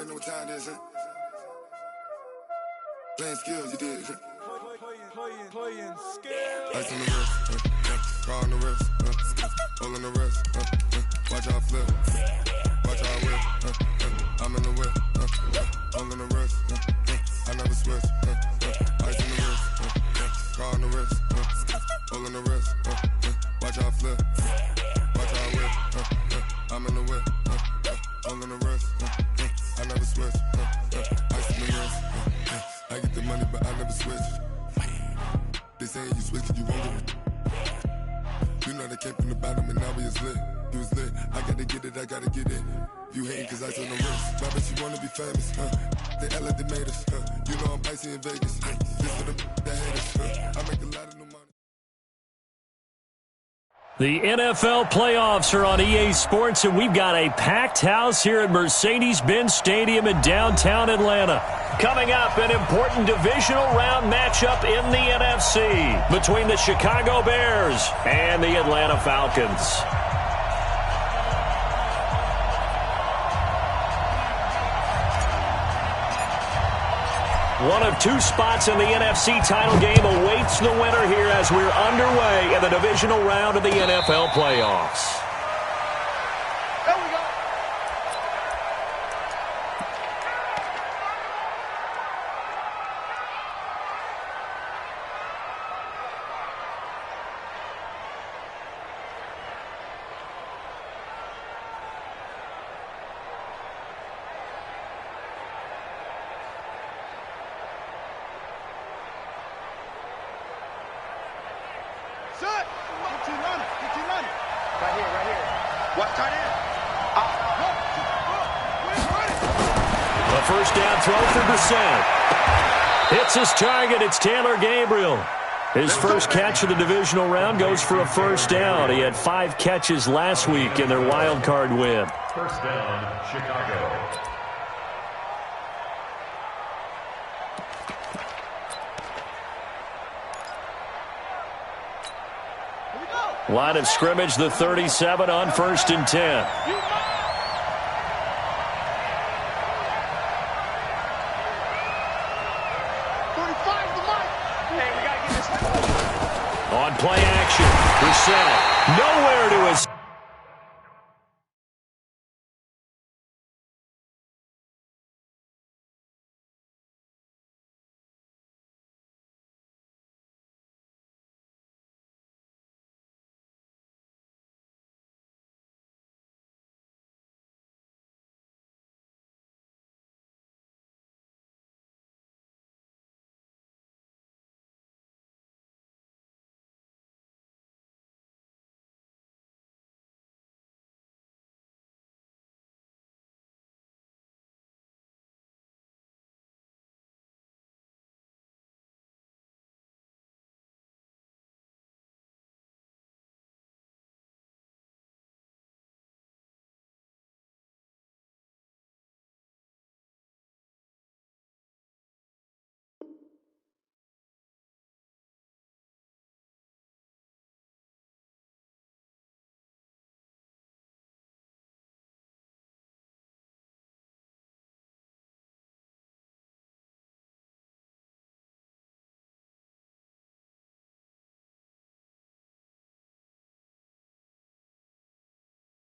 already know what time it is, huh? Playing skills, you did, huh? Playing skills. Ice on the wrist, car on the wrist, hole in the wrist, watch how I flip, watch how I whip, I'm in the whip, hole in the wrist, I never switch, ice on the wrist, car on the wrist, hole in the wrist, watch how I flip, watch how I whip, I'm in the whip, hole in the wrist, I never switch, ice on the wrist, I get the money but I never switch. They saying you switch, you won't get it. You know they came from the bottom and now we is lit. You was lit, I gotta get it, I gotta get it. You hating cause ice on the wrist. Try but you wanna be famous, They Ella, they made us, You know I'm icy in Vegas, This for the that hate us, I make a lot of new money. The NFL playoffs are on EA Sports, and we've got a packed house here at Mercedes-Benz Stadium in downtown Atlanta. Coming up, an important divisional round matchup in the NFC between the Chicago Bears and the Atlanta Falcons. One of two spots in the NFC title game awaits the winner here as we're underway in the divisional round of the NFL playoffs. There we go. Right here. What tight end? A first down throw for Brissett. Hits his target. It's Taylor Gabriel. His first catch of the divisional round goes for a first down. He had 5 catches last week in their wild card win. First down, Chicago. Line of scrimmage, the 37 on 1st and 10. On play action, Brissett nowhere to his.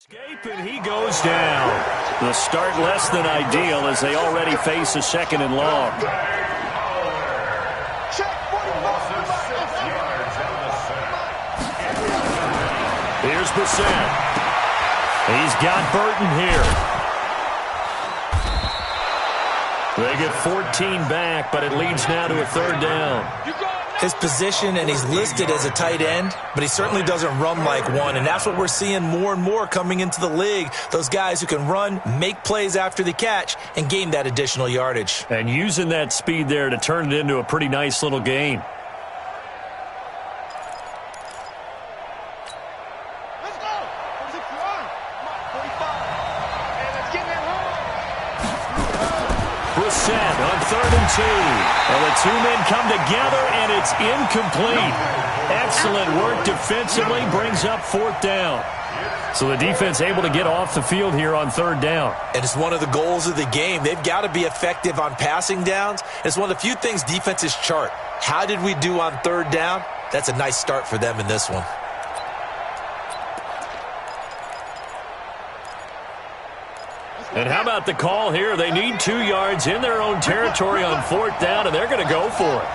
Escape, and he goes down. The start less than ideal as they already face a second and long. Here's Brissett. He's got Burton here. They get 14 back, but it leads now to a third down. His position, and he's listed as a tight end, but he certainly doesn't run like one, and that's what we're seeing more and more coming into the league. Those guys who can run, make plays after the catch, and gain that additional yardage. And using that speed there to turn it into a pretty nice little gain. Let's go. Where's it from? Come on, 45. Hey, let's get that home. Brissett on 3rd and 2. Well, the two men come together, and it's incomplete. Excellent work defensively, brings up 4th down. So the defense able to get off the field here on 3rd down. And it's one of the goals of the game. They've got to be effective on passing downs. It's one of the few things defenses chart. How did we do on 3rd down? That's a nice start for them in this one. And how about the call here? They need 2 yards in their own territory on 4th down, and they're going to go for it.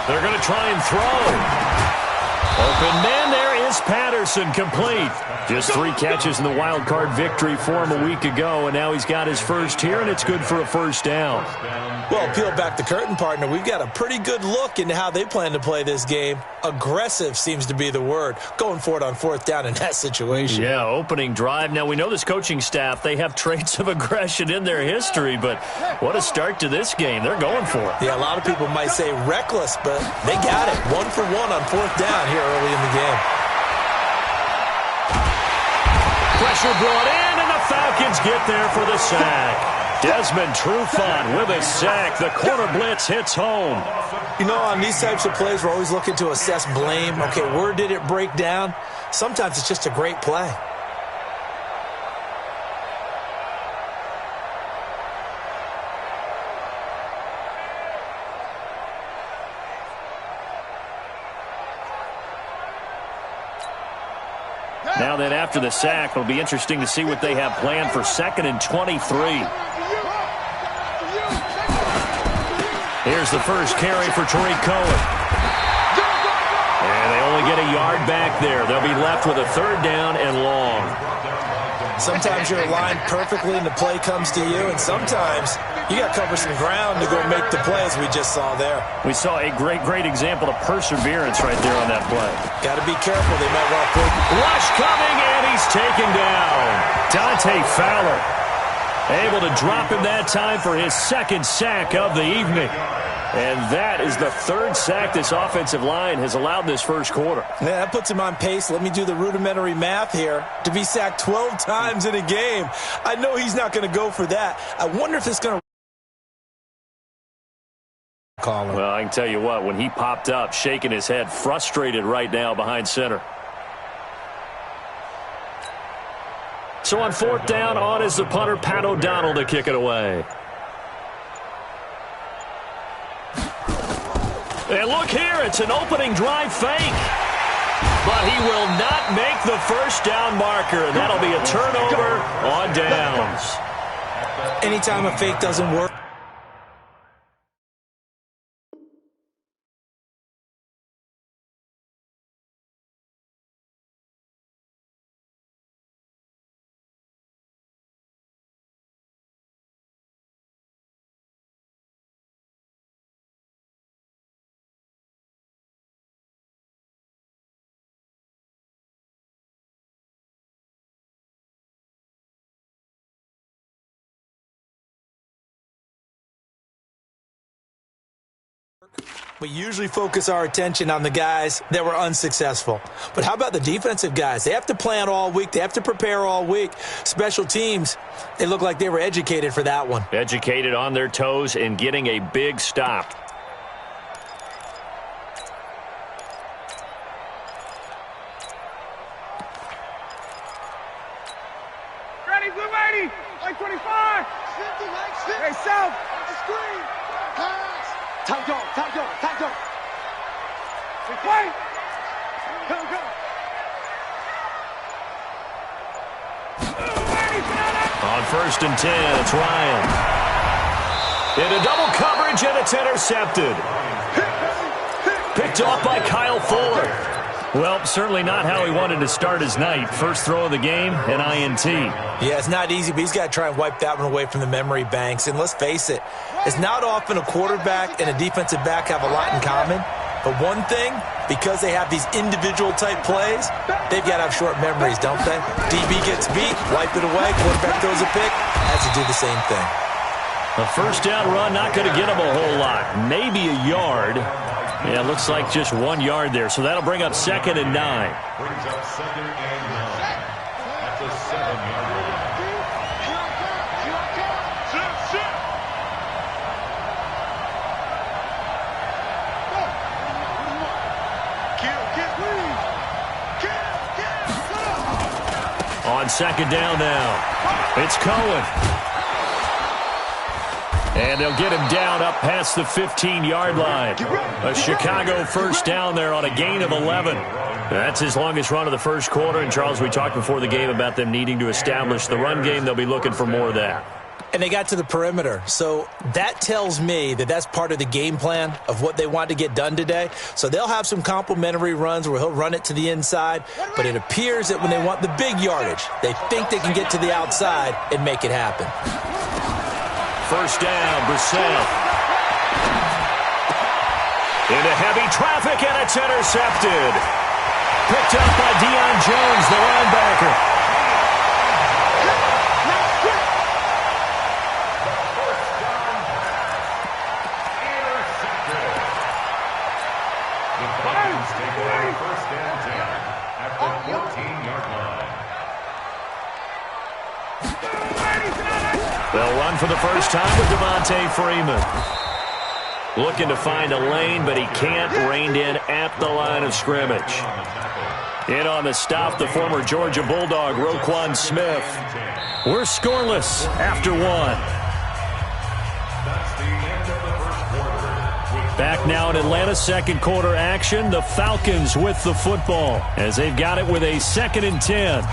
They're going to try and throw. Open man, there is Patterson, complete. Just 3 catches in the wild card victory for him a week ago, and now he's got his first here, and it's good for a 1st down. Well, peel back the curtain, partner. We've got a pretty good look into how they plan to play this game. Aggressive seems to be the word. Going for it on 4th down in that situation. Yeah, opening drive. Now, we know this coaching staff, they have traits of aggression in their history, but what a start to this game. They're going for it. Yeah, a lot of people might say reckless, but they got it. 1 for 1 on 4th down here early in the game. Pressure brought in, and the Falcons get there for the sack. Desmond Trufant with a sack. The corner blitz hits home. You know, on these types of plays, we're always looking to assess blame. Okay, where did it break down? Sometimes it's just a great play. Now then, after the sack, it'll be interesting to see what they have planned for 2nd and 23. Here's the first carry for Tariq Cohen. And they only get a yard back there. They'll be left with a 3rd down and long. Sometimes you're aligned perfectly and the play comes to you, and sometimes you got to cover some ground to go make the play, as we just saw there. We saw a great example of perseverance right there on that play. Got to be careful. They might want to put rush coming, and he's taken down. Dante Fowler able to drop him that time for his 2nd sack of the evening. And that is the 3rd sack this offensive line has allowed this first quarter. Yeah, that puts him on pace. Let me do the rudimentary math here. To be sacked 12 times in a game, I know he's not going to go for that. I wonder if it's going to call him. Well, I can tell you what, when he popped up, shaking his head, frustrated right now behind center. So on 4th down, on is the punter, Pat O'Donnell, to kick it away. And look here, it's an opening drive fake. But he will not make the 1st down marker, and that'll be a turnover on downs. Anytime a fake doesn't work, we usually focus our attention on the guys that were unsuccessful. But how about the defensive guys? They have to plan all week. They have to prepare all week. Special teams, they look like they were educated for that one. Educated on their toes and getting a big stop. Ready, blue 80, like 25. Hey, south, on the screen. Pass. Tight dog. Hey, play. Go. On 1st and 10, it's Ryan. Into double coverage, and it's intercepted. Picked off by Kyle Fuller. Well, certainly not how he wanted to start his night. First throw of the game, an INT. Yeah, it's not easy, but he's got to try and wipe that one away from the memory banks. And let's face it, it's not often a quarterback and a defensive back have a lot in common. But one thing, because they have these individual-type plays, they've got to have short memories, don't they? DB gets beat, wipe it away, quarterback throws a pick, has to do the same thing. A 1st down run, not going to get him a whole lot. Maybe a yard. Yeah, it looks like just 1 yard there. So that'll bring up 2nd and 9. Brings up 2nd and 9. That's a 7-yard line. On second down now, it's Cohen. And they'll get him down up past the 15-yard line. A Chicago first down there on a gain of 11. That's his longest run of the first quarter. And, Charles, we talked before the game about them needing to establish the run game. They'll be looking for more of that. And they got to the perimeter. So that tells me that that's part of the game plan of what they want to get done today. So they'll have some complementary runs where he'll run it to the inside. But it appears that when they want the big yardage, they think they can get to the outside and make it happen. First down, Brissett. Into heavy traffic, and it's intercepted. Picked up by Deion Jones, the linebacker. The Falcons take over first and 10 at the 14-yard line. They'll run for the first time with Devontae Freeman. Looking to find a lane, but he can't. Reined in at the line of scrimmage. In on the stop, the former Georgia Bulldog, Roquan Smith. We're scoreless after one. That's the end of the first quarter. Back now in Atlanta, second quarter action. The Falcons with the football as they've got it with a 2nd and 10.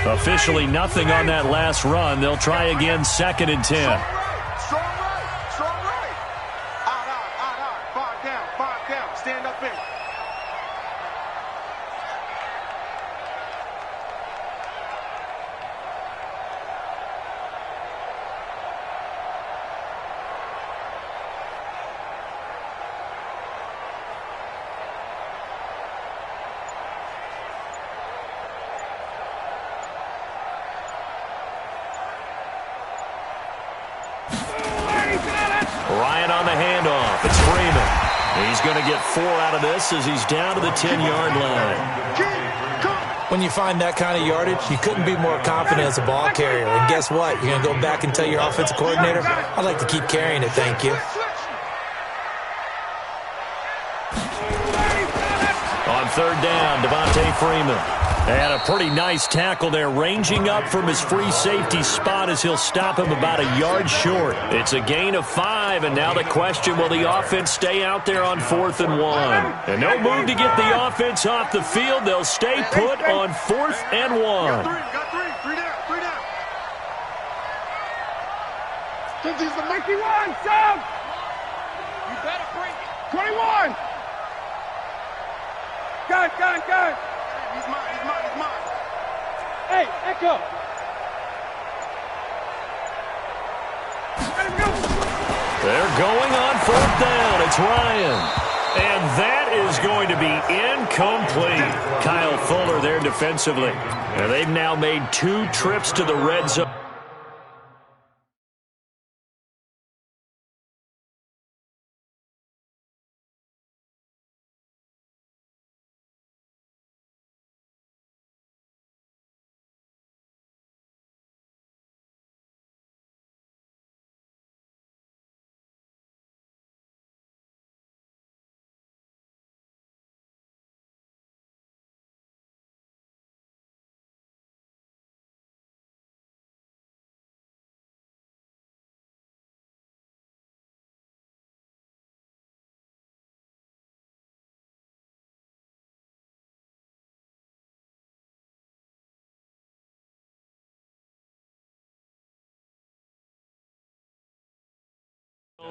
Officially nothing on that last run. They'll try again, 2nd and 10. Strong right, strong right. Out. 5 down. Stand up in. Ryan on the handoff. It's Freeman. He's going to get 4 out of this as he's down to the 10-yard line. When you find that kind of yardage, you couldn't be more confident as a ball carrier. And guess what? You're going to go back and tell your offensive coordinator, I'd like to keep carrying it, thank you. On third down, Devontae Freeman. And a pretty nice tackle there, ranging up from his free safety spot as he'll stop him about a yard short. It's a gain of 5, and now the question, will the offense stay out there on 4th and 1? And no move to get the offense off the field. They'll stay put on 4th and 1. Got three down. Kenzie's the Mikey one, Sam! You better bring it. 21! Gun. He's mine. Hey, Echo! Let him go! They're going on 4th down. It's Ryan. And that is going to be incomplete. Kyle Fuller there defensively. And they've now made 2 trips to the red zone.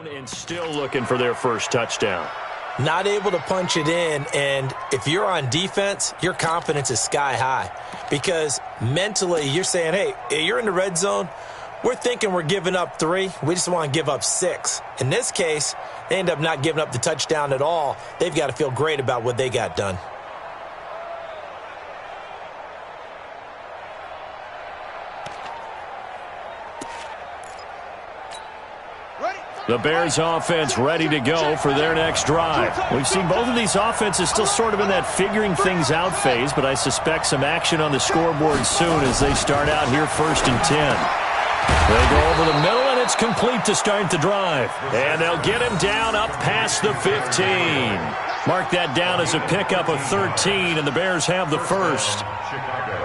And still looking for their first touchdown. Not able to punch it in, and if you're on defense, your confidence is sky high because mentally you're saying, hey, you're in the red zone. We're thinking we're giving up 3. We just want to give up 6. In this case, they end up not giving up the touchdown at all. They've got to feel great about what they got done. The Bears offense ready to go for their next drive. We've seen both of these offenses still sort of in that figuring things out phase, but I suspect some action on the scoreboard soon as they start out here 1st and 10. They go over the middle, and it's complete to start the drive. And they'll get him down up past the 15. Mark that down as a pickup of 13, and the Bears have the first. Chicago.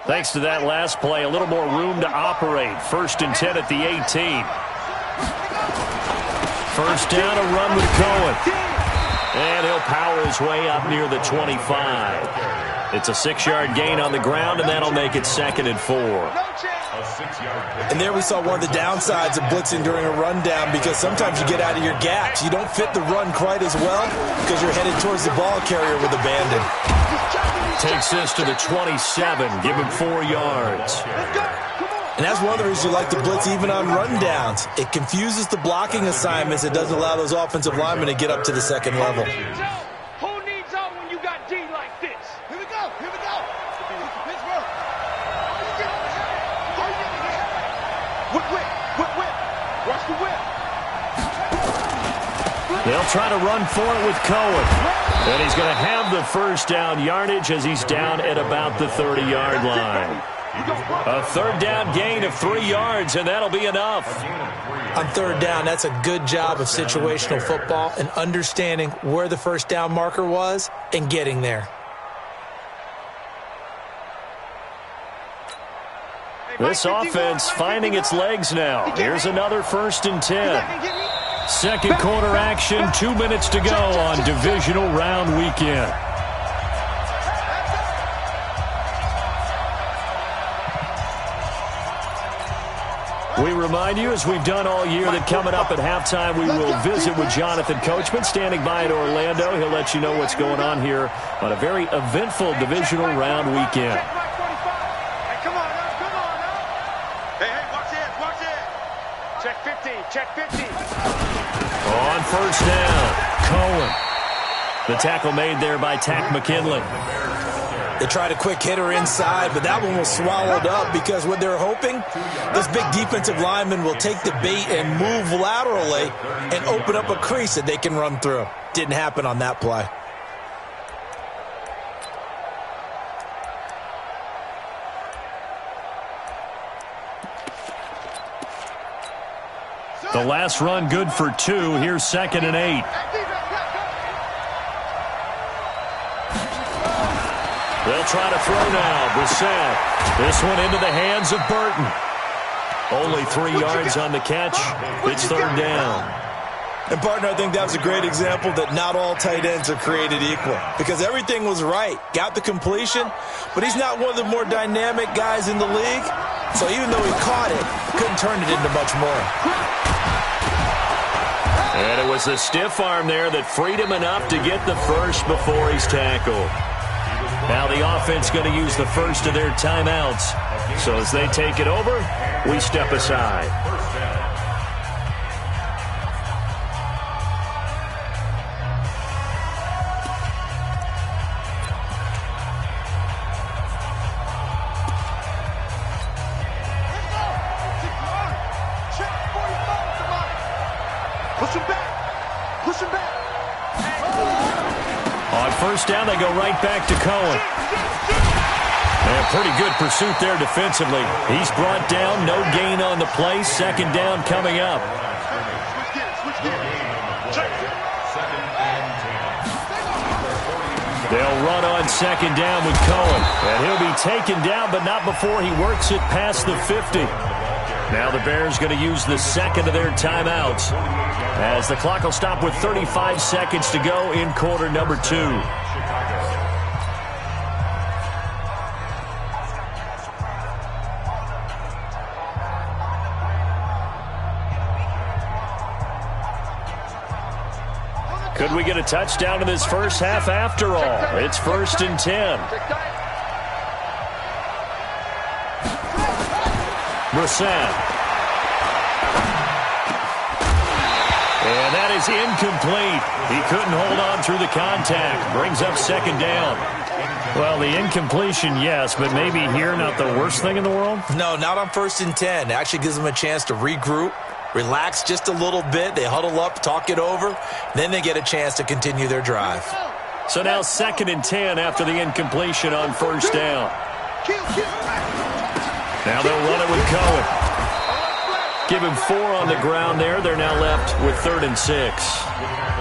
Thanks to that last play, a little more room to operate. 1st and 10 at the 18. First down, a run with Cohen. And he'll power his way up near the 25. It's a 6-yard gain on the ground, and that'll make it 2nd and 4. And there we saw one of the downsides of blitzing during a rundown, because sometimes you get out of your gaps. You don't fit the run quite as well because you're headed towards the ball carrier with abandon. Takes this to the 27. Give him 4 yards. And that's one of the reasons you like to blitz even on rundowns. It confuses the blocking assignments. It doesn't allow those offensive linemen to get up to the second level. Who needs out when you got D like this? Here we go. Here we go. Pittsburgh. Whip. Watch the whip. They'll try to run for it with Cohen. And he's going to have the first down yardage as he's down at about the 30-yard line. A 3rd down gain of 3 yards, and that'll be enough. On 3rd down, that's a good job of situational football and understanding where the first down marker was and getting there. This offense finding its legs now. Here's another 1st and 10. Second quarter action, 2 minutes to go on divisional round weekend. We remind you, as we've done all year, that coming up at halftime, we will visit with Jonathan Coachman, standing by in Orlando. He'll let you know what's going on here on a very eventful divisional round weekend. Hey, come on now. Hey, watch it. Check 50. On first down, Cohen. The tackle made there by Tack McKinley. They tried a quick hitter inside, but that one was swallowed up because what they're hoping, this big defensive lineman will take the bait and move laterally and open up a crease that they can run through. Didn't happen on that play. The last run good for 2. Here's 2nd and 8. They'll try to throw now. Brissett. This one into the hands of Burton. Only 3 yards on the catch. It's 3rd down. And, partner, I think that was a great example that not all tight ends are created equal, because everything was right. Got the completion, but he's not one of the more dynamic guys in the league. So even though he caught it, couldn't turn it into much more. And it was a stiff arm there that freed him enough to get the first before he's tackled. Now the offense going to use the first of their timeouts. So as they take it over, we step aside. Push him back. On first down, they go right back to Cohen. And pretty good pursuit there defensively. He's brought down, no gain on the play. 2nd down coming up. They'll run on 2nd down with Cohen. And he'll be taken down, but not before he works it past the 50. Now the Bears going to use the 2nd of their timeouts, as the clock will stop with 35 seconds to go in quarter number 2. Could we get a touchdown in this first half after all? It's 1st and 10. Brissett. And that is incomplete. He couldn't hold on through the contact. Brings up 2nd down. Well, the incompletion, yes, but maybe here not the worst thing in the world? No, not on 1st and 10. It actually gives them a chance to regroup, relax just a little bit. They huddle up, talk it over. Then they get a chance to continue their drive. So now 2nd and 10 after the incompletion on first down. Now they'll run it with Cohen. Give him 4 on the ground there. They're now left with 3rd and 6.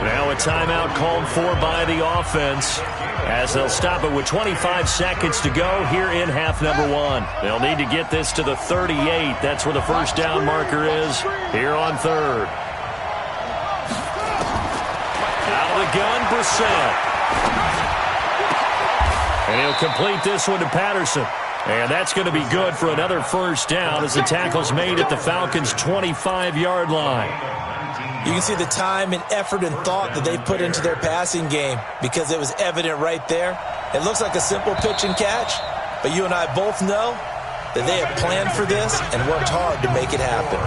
Now a timeout called for by the offense as they'll stop it with 25 seconds to go here in half number 1. They'll need to get this to the 38. That's where the first down marker is here on 3rd. Out of the gun, Brissett. And he'll complete this one to Patterson. And that's going to be good for another first down as the tackle's made at the Falcons' 25-yard line. You can see the time and effort and thought that they've put into their passing game because it was evident right there. It looks like a simple pitch and catch, but you and I both know that they have planned for this and worked hard to make it happen.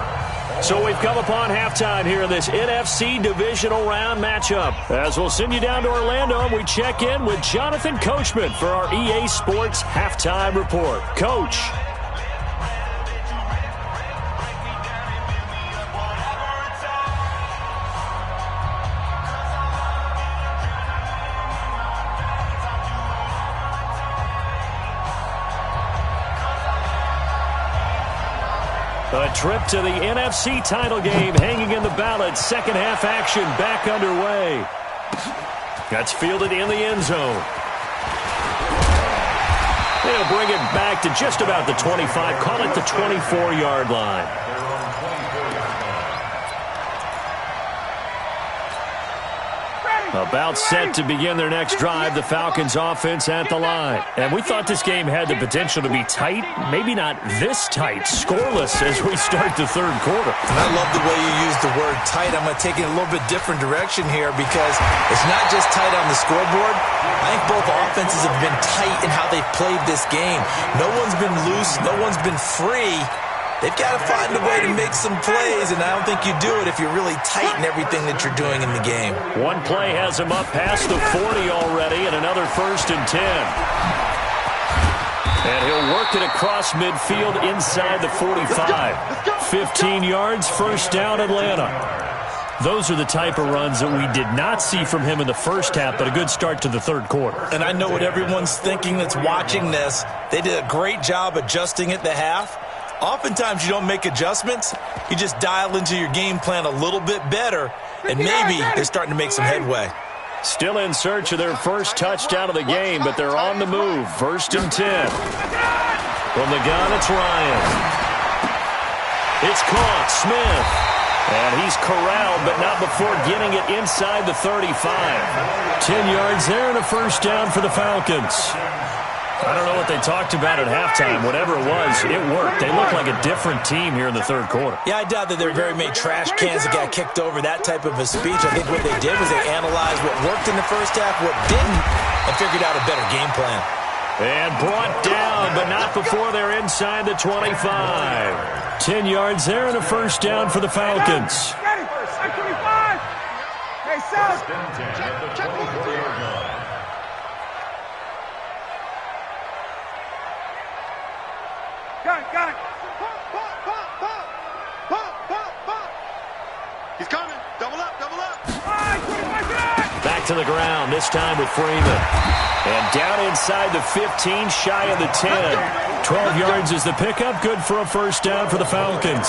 So we've come upon halftime here in this NFC divisional round matchup. As we'll send you down to Orlando and we check in with Jonathan Coachman for our EA Sports Halftime Report. Coach. A trip to the NFC title game hanging in the balance. Second half action back underway. That's fielded in the end zone. They'll bring it back to just about the 25. Call it the 24-yard line. About set to begin their next drive, the Falcons offense at the line. And we thought this game had the potential to be tight, maybe not this tight, scoreless as we start the third quarter. And I love the way you use the word tight. I'm going to take it a little bit different direction here because it's not just tight on the scoreboard. I think both offenses have been tight in how they've played this game. No one's been loose. No one's been free. They've got to find a way to make some plays, and I don't think you do it if you're really tight in everything that you're doing in the game. One play has him up past the 40 already, and another 1st and 10. And he'll work it across midfield inside the 45. 15 yards, first down, Atlanta. Those are the type of runs that we did not see from him in the first half, but a good start to the third quarter. And I know what everyone's thinking that's watching this. They did a great job adjusting at the half. Oftentimes you don't make adjustments. You just dial into your game plan a little bit better, and maybe they're starting to make some headway. Still in search of their first touchdown of the game, but they're on the move. 1st and 10. From the gun, it's Ryan. It's caught. Smith. And he's corralled, but not before getting it inside the 35. 10 yards there and a first down for the Falcons. I don't know what they talked about at halftime. Whatever it was, it worked. They look like a different team here in the third quarter. Yeah, I doubt that there are very many trash cans that got kicked over that type of a speech. I think what they did was they analyzed what worked in the first half, what didn't, and figured out a better game plan. And brought down, but not before they're inside the 25. 10 yards there and a first down for the Falcons. Ready, 25. Hey, South. Check. Got it. Pop. He's coming. Double up. Back to the ground, this time with Freeman. And down inside the 15, shy of the 10. 12 yards is the pickup. Good for a first down for the Falcons.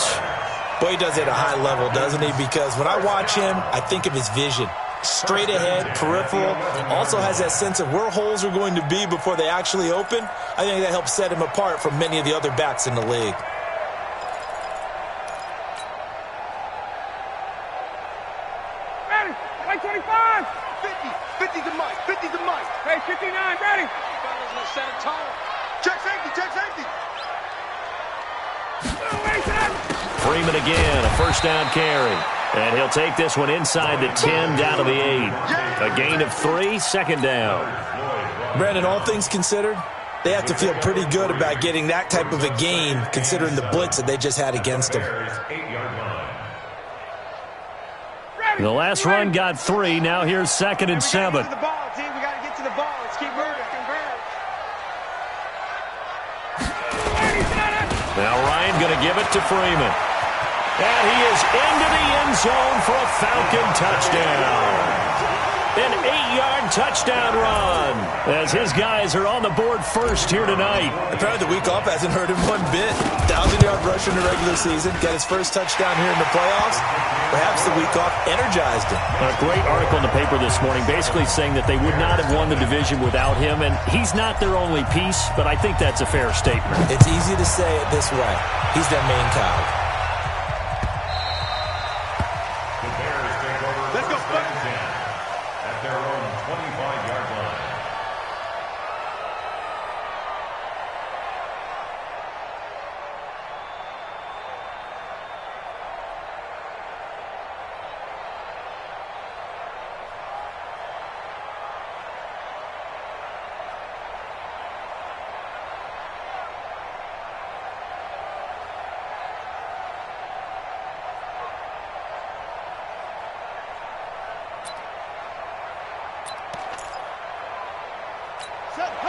Boy, he does it at a high level, doesn't he? Because when I watch him, I think of his vision. Straight ahead, peripheral, also has that sense of where holes are going to be before they actually open. I think that helps set him apart from many of the other backs in the league. Ready, like 25. 50 to Mike. Hey, 59, ready. Set a tone. Check safety. Freeman again, a first down carry. And he'll take this one inside the 10, down to the 8. A gain of 3, second down. Brandon, all things considered, they have to feel pretty good about getting that type of a gain, considering the blitz that they just had against them. The last run got 3. Now here's 2nd and 7. We got to get to the ball. Let's keep moving. Now Ryan going to give it to Freeman. And he is into the end zone for a Falcon touchdown. An 8-yard touchdown run as his guys are on the board first here tonight. Apparently the week off hasn't hurt him one bit. 1,000-yard rush in the regular season. Got his first touchdown here in the playoffs. Perhaps the week off energized him. A great article in the paper this morning basically saying that they would not have won the division without him, and he's not their only piece, but I think that's a fair statement. It's easy to say it this way. He's their main cog. Let's go, at their own 25-yard line.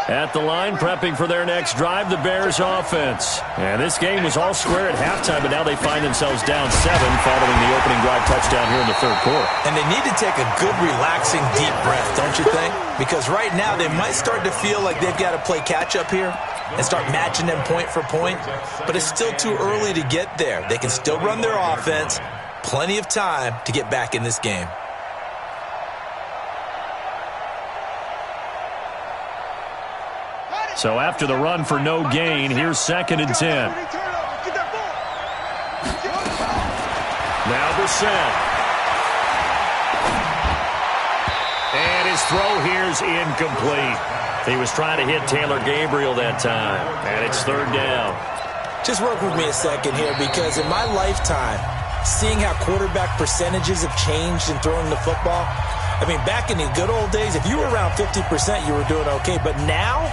At the line, prepping for their next drive, the Bears offense. And this game was all square at halftime, but now they find themselves down 7 following the opening drive touchdown here in the third quarter. And they need to take a good, relaxing, deep breath, don't you think? Because right now they might start to feel like they've got to play catch-up here and start matching them point for point. But it's still too early to get there. They can still run their offense. Plenty of time to get back in this game. So after the run for no gain, here's 2nd and 10. Now Brissett. And his throw here's incomplete. He was trying to hit Taylor Gabriel that time. And it's 3rd down. Just work with me a second here, because in my lifetime, seeing how quarterback percentages have changed in throwing the football, I mean, back in the good old days, if you were around 50%, you were doing okay. But now,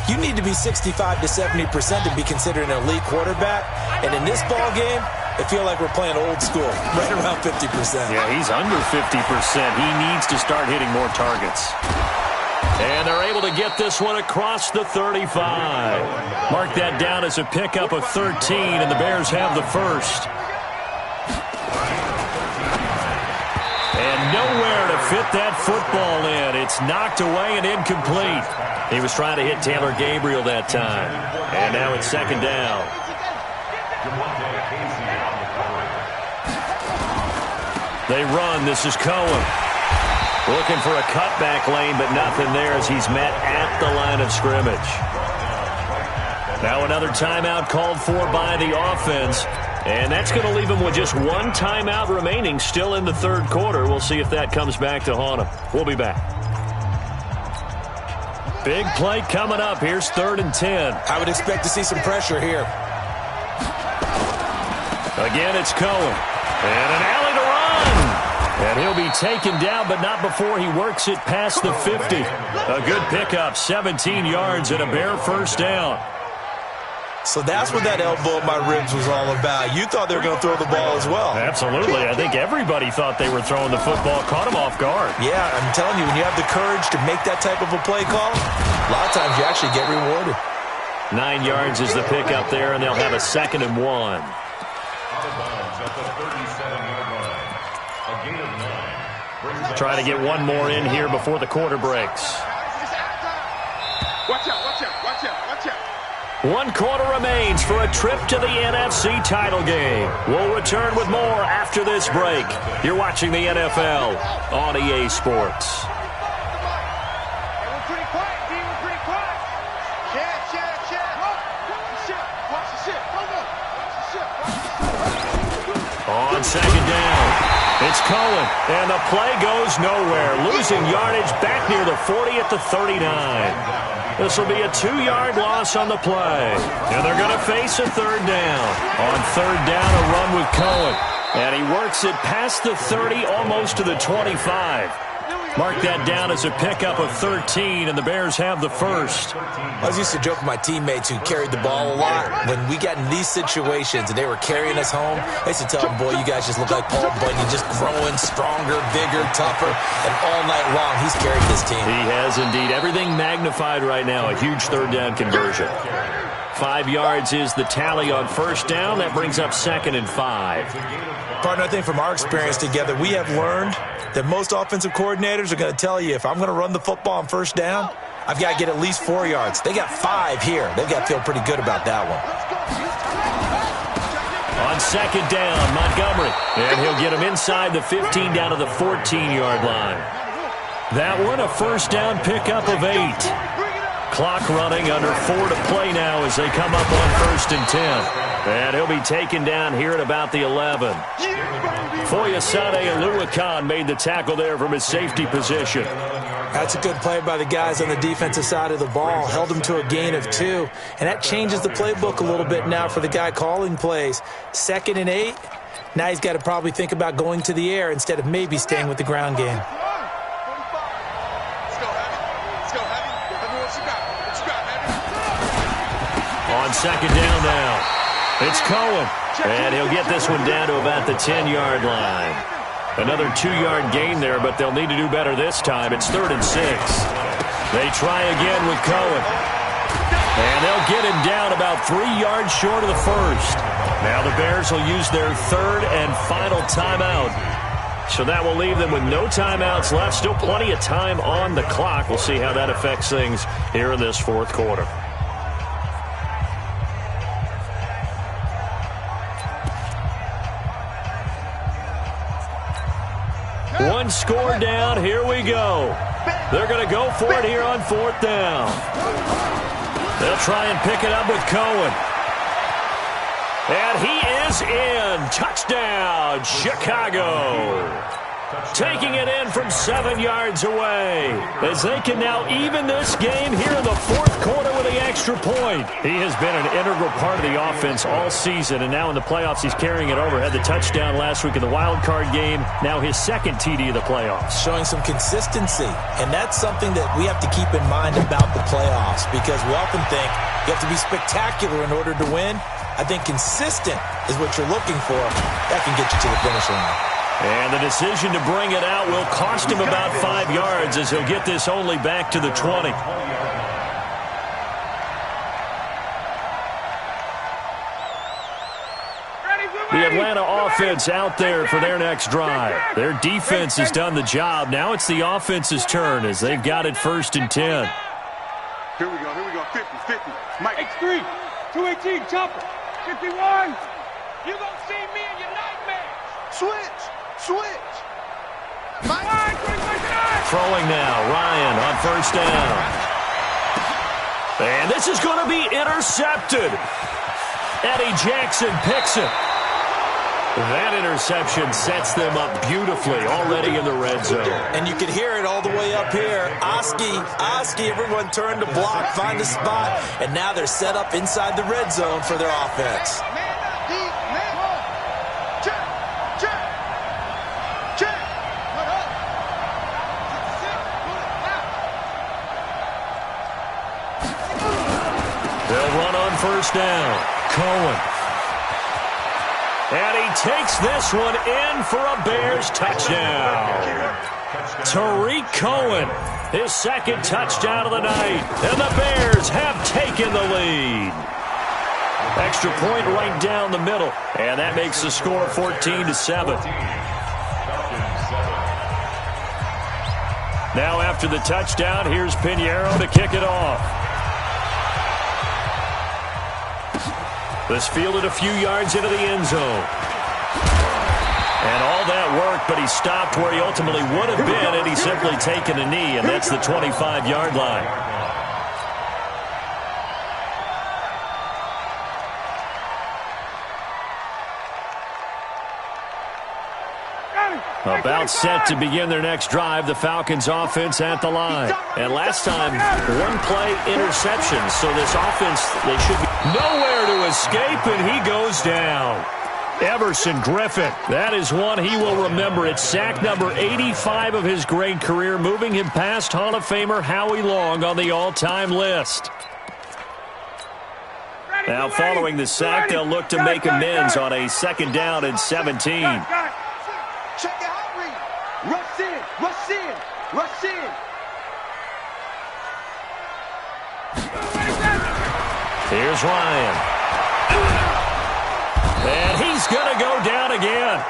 you need to be 65 to 70% to be considered an elite quarterback. And in this ball game, I feel like we're playing old school, right around 50%. Yeah, he's under 50%. He needs to start hitting more targets. And they're able to get this one across the 35. Mark that down as a pickup of 13, and the Bears have the first. And nowhere to fit that football in. It's knocked away and incomplete. He was trying to hit Taylor Gabriel that time. And now it's 2nd down. They run. This is Cohen. Looking for a cutback lane, but nothing there as he's met at the line of scrimmage. Now another timeout called for by the offense. And that's going to leave him with just one timeout remaining still in the third quarter. We'll see if that comes back to haunt him. We'll be back. Big play coming up. Here's 3rd and 10. I would expect to see some pressure here. Again, it's Cohen. And an alley to run. And he'll be taken down, but not before he works it past the 50. A good pickup, 17 yards and a Bear first down. So that's what that elbow in my ribs was all about. You thought they were going to throw the ball as well. Absolutely. I think everybody thought they were throwing the football, caught him off guard. Yeah, I'm telling you, when you have the courage to make that type of a play call, a lot of times you actually get rewarded. 9 yards is the pickup there, and they'll have a 2nd and 1. Out of bounds at the 37-yard line. A gain of 9. Try to get one more in here before the quarter breaks. Watch out, watch out, watch out, watch out. 1 quarter remains for a trip to the NFC title game. We'll return with more after this break. You're watching the NFL on EA Sports. We're pretty quiet, D. We're pretty quiet. Chat. Watch the ship. Watch the ship. Watch the ship. On 2nd down, it's Cohen, and the play goes nowhere. Losing yardage back near the 40 at the 39. This will be a 2-yard loss on the play. And they're going to face a 3rd down. On 3rd down, a run with Cohen. And he works it past the 30, almost to the 25. Mark that down as a pickup of 13, and the Bears have the first. I used to joke with my teammates who carried the ball a lot. When we got in these situations and they were carrying us home, I used to tell them, boy, you guys just look like Paul Bunyan, just growing stronger, bigger, tougher. And all night long, he's carried this team. He has indeed. Everything magnified right now. A huge 3rd down conversion. 5 yards is the tally on 1st down. That brings up 2nd and 5. Partner, I think from our experience together, we have learned that most offensive coordinators are going to tell you, if I'm going to run the football on first down, I've got to get at least 4 yards. They got 5 here. They've got to feel pretty good about that one. On second down, Montgomery. And he'll get him inside the 15 down to the 14-yard line. That one, a first down pickup of 8. Clock running, under 4 to play now as they come up on 1st and 10. And he'll be taken down here at about the 11. Foyesade Oluwakan made the tackle there from his safety position. That's a good play by the guys on the defensive side of the ball. Held him to a gain of 2. And that changes the playbook a little bit now for the guy calling plays. 2nd and 8. Now he's got to probably think about going to the air instead of maybe staying with the ground game. On second down now, it's Cohen. And he'll get this one down to about the 10-yard line. Another 2-yard gain there, but they'll need to do better this time. It's 3rd and 6. They try again with Cohen. And they'll get him down about 3 yards short of the first. Now the Bears will use their 3rd and final timeout. So that will leave them with no timeouts left. Still plenty of time on the clock. We'll see how that affects things here in this 4th quarter. One score down. Here we go. They're going to go for it here on 4th down. They'll try and pick it up with Cohen. And he is in. Touchdown, Chicago. Taking it in from 7 yards away as they can now even this game here in the 4th quarter with the extra point. He has been an integral part of the offense all season, and now in the playoffs he's carrying it over. Had the touchdown last week in the wild card game. Now his 2nd TD of the playoffs. Showing some consistency, and that's something that we have to keep in mind about the playoffs, because we often think you have to be spectacular in order to win. I think consistent is what you're looking for. That can get you to the finish line. And the decision to bring it out will cost him about 5 yards as he'll get this only back to the 20. The Atlanta offense out there for their next drive. Their defense has done the job. Now it's the offense's turn as they've got it 1st and 10. Here we go, 50. Mike. X3, 218, chopper, 51. You gonna see me in your nightmares. Switch. Throwing now, Ryan on 1st down. And this is going to be intercepted. Eddie Jackson picks it. That interception sets them up beautifully already in the red zone. And you can hear it all the way up here. Oski, everyone turned to block, find a spot, and now they're set up inside the red zone for their offense. They'll run on 1st down. Cohen. And he takes this one in for a Bears touchdown. Tariq Cohen, his 2nd touchdown of the night. And the Bears have taken the lead. Extra point right down the middle. And that makes the score 14-7. Now after the touchdown, here's Pinheiro to kick it off. This fielded a few yards into the end zone. And all that work, but he stopped where he ultimately would have been had he simply taken a knee, and that's the 25-yard line. About set to begin their next drive, the Falcons offense at the line. And last time, 1-play interception, so this offense, they should be nowhere to escape, and he goes down. Everson Griffin, that is one he will remember. It's sack number 85 of his great career, moving him past Hall of Famer Howie Long on the all-time list. Now following the sack, they'll look to make amends on a 2nd down and 17. Check it out, Reed. Rush in. Here's Ryan. And he's going to go down again.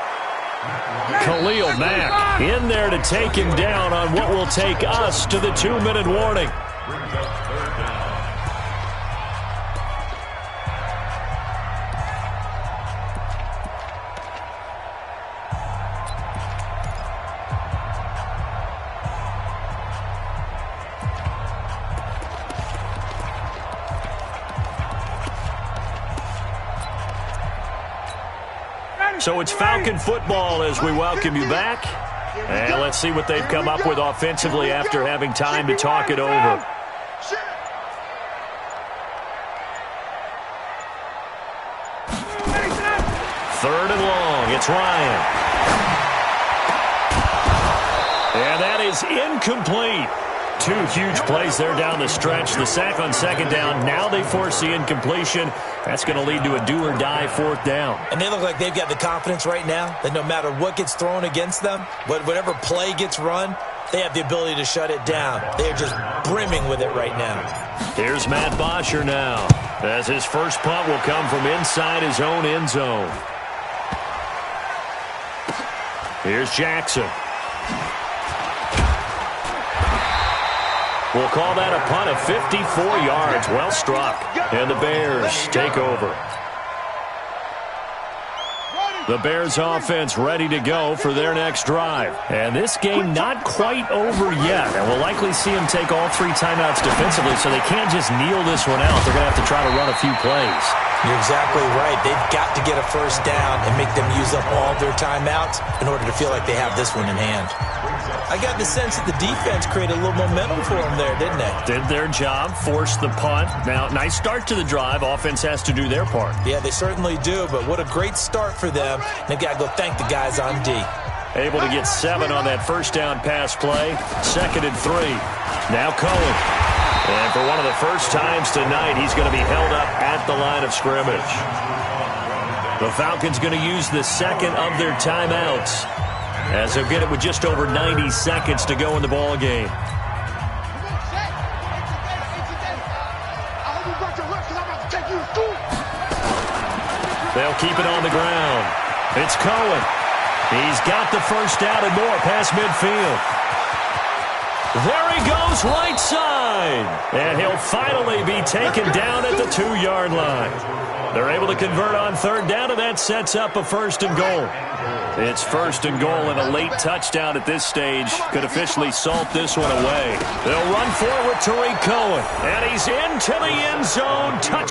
Khalil Mack in there to take him down on what will take us to the 2-minute warning. So it's Falcon football as we welcome you back. And let's see what they've come up with offensively after having time to talk it over. Third and long. It's Ryan. And that is incomplete. 2 huge plays there down the stretch. The sack on second down. Now they force the incompletion. That's going to lead to a do-or-die 4th down. And they look like they've got the confidence right now that no matter what gets thrown against them, whatever play gets run, they have the ability to shut it down. They are just brimming with it right now. Here's Matt Bosher now, as his first punt will come from inside his own end zone. Here's Jackson. We'll call that a punt of 54 yards. Well struck. And the Bears take over. The Bears offense ready to go for their next drive. And this game not quite over yet. And we'll likely see them take all 3 timeouts defensively, so they can't just kneel this one out. They're going to have to try to run a few plays. You're exactly right. They've got to get a first down and make them use up all their timeouts in order to feel like they have this one in hand. I got the sense that the defense created a little momentum for them there, didn't they? Did their job, forced the punt. Now, nice start to the drive. Offense has to do their part. Yeah, they certainly do, but what a great start for them. They've got to go thank the guys on D. Able to get 7 on that first down pass play. 2nd and 3. Now Cohen. And for one of the first times tonight, he's going to be held up at the line of scrimmage. The Falcons going to use the 2nd of their timeouts, as they'll get it with just over 90 seconds to go in the ball game. They'll keep it on the ground. It's Cohen. He's got the first down and more past midfield. There he goes, right side. And he'll finally be taken down at the 2-yard line. They're able to convert on 3rd down, and that sets up a 1st and goal. It's 1st and goal, and a late touchdown at this stage could officially salt this one away. They'll run forward with Tariq Cohen, and he's into the end zone. Touchdown.